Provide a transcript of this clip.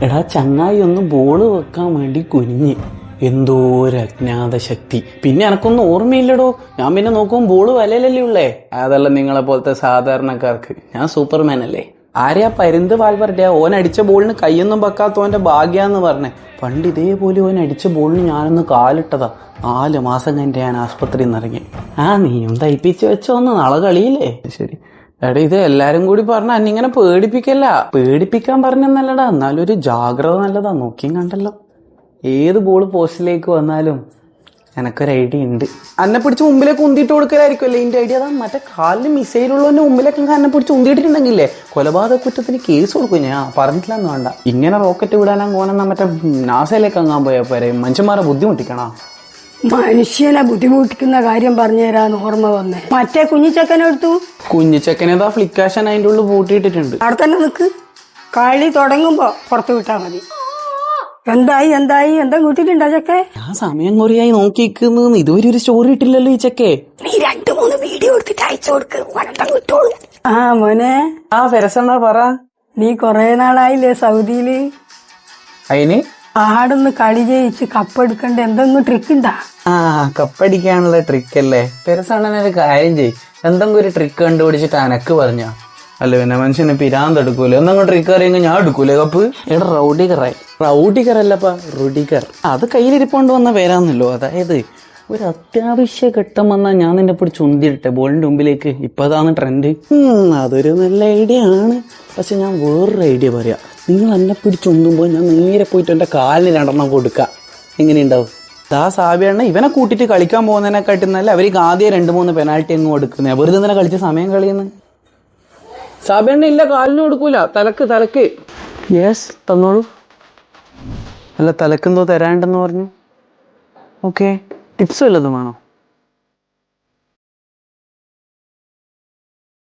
എടാ ചങ്ങായി ഒന്ന് ബോള് വെക്കാൻ വേണ്ടി കുനിഞ്ഞ്, എന്തോ ഒരു അജ്ഞാത ശക്തി. പിന്നെ എനക്കൊന്നും ഓർമ്മയില്ലടോ. ഞാൻ പിന്നെ നോക്കുമ്പോൾ ബോള് വലയിലല്ലേ ഉള്ളേ. അതല്ല നിങ്ങളെ പോലത്തെ സാധാരണക്കാർക്ക്. ഞാൻ സൂപ്പർമാൻ അല്ലേ. ആരെയാ പരുന്ത് വാൽവർഡ്യാ ഓൻ അടിച്ച ബോളിന് കയ്യൊന്നും വെക്കാത്തോന്റെ ഭാഗ്യാന്ന് പറഞ്ഞേ. പണ്ട് ഇതേപോലെ ഓൻ അടിച്ച ബോളിന് ഞാനൊന്ന് കാലിട്ടതാ. 4 മാസം കഴിഞ്ഞിട്ട് ഞാൻ ആസ്പത്രിയിൽ നിന്ന് ഇറങ്ങി. നീയും തയ്പ്പിച്ച് വെച്ചോന്ന്, നാളെ കളിയില്ലേ? ശരി എടാ, ഇത് എല്ലാരും കൂടി പറഞ്ഞ അന്നിങ്ങനെ പേടിപ്പിക്കല്ല. പേടിപ്പിക്കാൻ പറഞ്ഞെന്നല്ലടാ, എന്നാലും ഒരു ജാഗ്രത നല്ലതാ. നോക്കിയും കണ്ടല്ലോ, ഏത് ബോള് പോസ്റ്റിലേക്ക് വന്നാലും എനക്കൊരു ഐഡിയ ഉണ്ട്. അന്നെ പിടിച്ച് മുമ്പിലേക്ക് ഉന്തിയിട്ട് കൊടുക്കലായിരിക്കുമല്ലേ ഇതിന്റെ ഐഡിയ. അതാ മറ്റേ കാലിൽ മിസൈലുള്ളവന്റെ മുമ്പിലേക്ക് അന്നെ പിടിച്ച് ഉന്തിയിട്ടിട്ടുണ്ടെങ്കിലേ കൊലപാതക കുറ്റത്തിന് കേസ് കൊടുക്കും. ഞാൻ പറഞ്ഞിട്ടില്ലെന്ന് വേണ്ട. ഇങ്ങനെ റോക്കറ്റ് വിടാനാ പോണെന്നാ മറ്റേ നാസയിലേക്ക് അങ്ങാൻ പോയാ പോരെ. മനുഷ്യന്മാരെ ബുദ്ധിമുട്ടിക്കണോ? മനുഷ്യനെ ബുദ്ധിമുട്ടിക്കുന്ന കാര്യം പറഞ്ഞു തരാന്ന് ഓർമ്മ വന്നേ. മറ്റേ കുഞ്ഞിച്ചക്കനെടുത്തു. കുഞ്ഞിച്ചക്കനേതാ ഫ്ലിക്കാഷൻ അതിന്റെ ഉള്ളിൽ പൂട്ടിയിട്ടിട്ടുണ്ട്. അവിടെ തന്നെ നിക്ക്. കളി തുടങ്ങുമ്പോ പുറത്തു വിട്ടാ മതി. എന്തായി എന്താ കൂട്ടിട്ടുണ്ടോ ചക്കെ? ഞാൻ സമയം കുറയായി നോക്കിക്കുന്നു. ഇതുവരെ ഒരു സ്റ്റോറി ഇട്ടില്ലല്ലോ ഈ ചെക്കേ. നീ 2-3 വീഡിയോ എടുത്തിട്ട് അയച്ചു കൊടുക്ക്. കിട്ടോളൂ. മോനെ. ഫെരസണ്ണ പറ. നീ കൊറേ നാളായില്ലേ സൗദിയില്? അതിന് ആടൊന്ന് കളി ജയിച്ച് കപ്പെടുക്കണ്ട എന്തെങ്കിലും ട്രിക്ക് ഉണ്ടാ? കപ്പടിക്കാനുള്ള ട്രിക്ക് അല്ലേ? ഫെരസണ്ണനൊരു കാര്യം ചെയ്, എന്തെങ്കിലും ഒരു ട്രിക്ക് കണ്ടുപിടിച്ചിട്ട് അനക്ക് പറഞ്ഞ അല്ല പിന്നെ മനുഷ്യനെ പിരാന്തെടുക്കൂല. എന്തെങ്കിലും ട്രിക്ക് അറിയെങ്കിൽ ഞാൻ എടുക്കൂലേ കപ്പ്. എടാ റൗഡിഗർ അല്ലപ്പാ, റുഡിഗർ. അത് കയ്യിലിരിപ്പോണ്ട് വന്ന പേരാന്നല്ലോ. അതായത് ഒരു അത്യാവശ്യ ഘട്ടം വന്നാൽ ഞാൻ നിന്നെ പിടിച്ച് ഉന്തിയിട്ടെ ബോളിന്റെ മുമ്പിലേക്ക്. ഇപ്പൊ അതാണ് ട്രെൻഡ്. അതൊരു നല്ല ഐഡിയ ആണ്. പക്ഷെ ഞാൻ വേറൊരു ഐഡിയ പറയാം. നിങ്ങൾ എന്നെ പിടിച്ചുന്തുമ്പോൾ ഞാൻ നേരെ പോയിട്ട് എന്റെ കാലിന് 2 കൊടുക്കാം. എങ്ങനെയുണ്ടാവും? സാബിയാണ് ഇവനെ കൂട്ടിട്ട് കളിക്കാൻ പോകുന്നതിനെക്കാട്ടി നല്ല അവർക്ക് ആദ്യം 2-3 പെനാൽറ്റി അങ്ങ് കൊടുക്കുന്നേ. വെറുതെ തന്നെ കളിച്ച് സമയം കളയുന്നു. സാബിയണ്ണ ഇല്ല, കാലിന് കൊടുക്കൂല. തലക്ക്. യെസ് തന്നോളൂ. അല്ല തലക്കെന്തോ തരാണ്ടെന്ന് പറഞ്ഞു. ഓക്കെ, ടിപ്സ് വല്ലതും വേണോ?